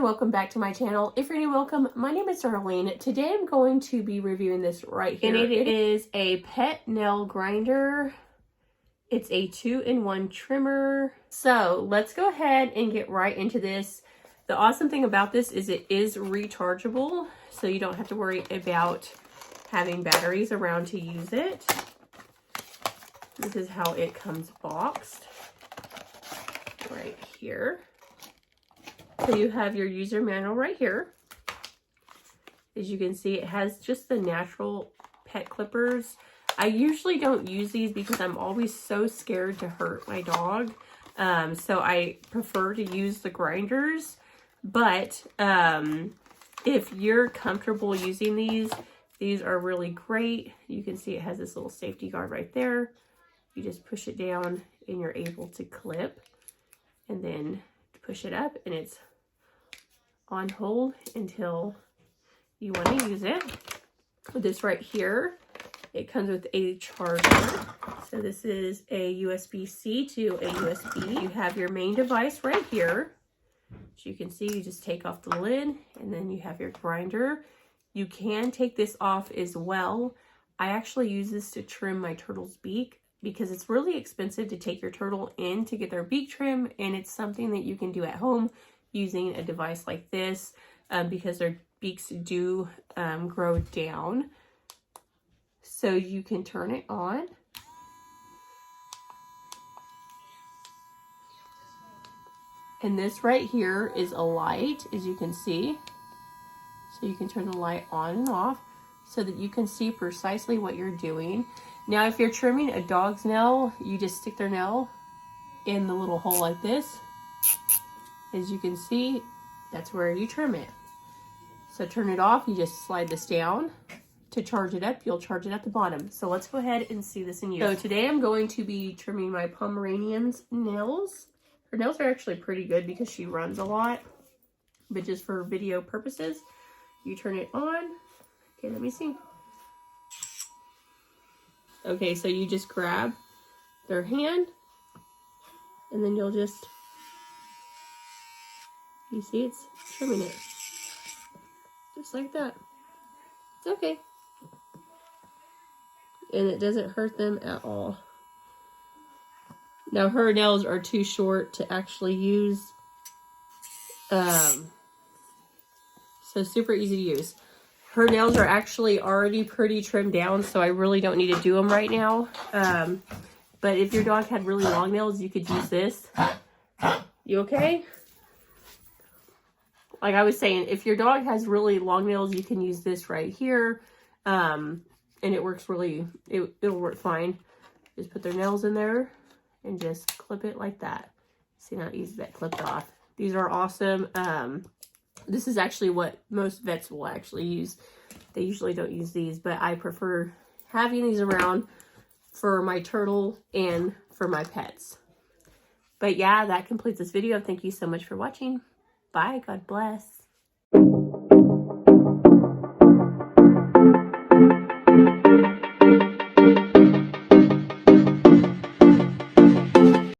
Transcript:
Welcome back to my channel. If you're new, welcome. My name is Darlene. Today I'm going to be reviewing this right here. And it is a pet nail grinder. It's a 2-in-1 trimmer. So let's go ahead and get right into this. The awesome thing about this is it is rechargeable, so you don't have to worry about having batteries around to use it. This is how it comes boxed right here. So you have your user manual right here. As you can see, it has just the natural pet clippers. I usually don't use these because I'm always so scared to hurt my dog. So I prefer to use the grinders. But if you're comfortable using these are really great. You can see it has this little safety guard right there. You just push it down and you're able to clip. And then push it up and it's on hold until you want to use it. This right here, it comes with a charger. So this is a USB-C to a USB. You have your main device right here. As you can see, you just take off the lid and then you have your grinder. You can take this off as well. I actually use this to trim my turtle's beak because it's really expensive to take your turtle in to get their beak trim, and it's something that you can do at home using a device like this because their beaks do grow down. So you can turn it on. And this right here is a light, as you can see. So you can turn the light on and off so that you can see precisely what you're doing. Now, if you're trimming a dog's nail, you just stick their nail in the little hole like this. As you can see, that's where you trim it. So turn it off, you just slide this down. To charge it up, you'll charge it at the bottom. So let's go ahead and see this in use. So today I'm going to be trimming my Pomeranian's nails. Her nails are actually pretty good because she runs a lot. But just for video purposes, you turn it on. Okay, let me see. Okay, so you just grab their hand and then you'll just, you see it's trimming it. Just like that. It's okay. And it doesn't hurt them at all. Now her nails are too short to actually use. So super easy to use. Her nails are actually already pretty trimmed down, so I really don't need to do them right now. But if your dog had really long nails, you could use this. You okay? Like I was saying, if your dog has really long nails, you can use this right here. And it works really, it'll work fine. Just put their nails in there and just clip it like that. See how easy that clipped off. These are awesome. This is actually what most vets will actually use. They usually don't use these, but I prefer having these around for my turtle and for my pets. But yeah, that completes this video. Thank you so much for watching. Bye. God bless.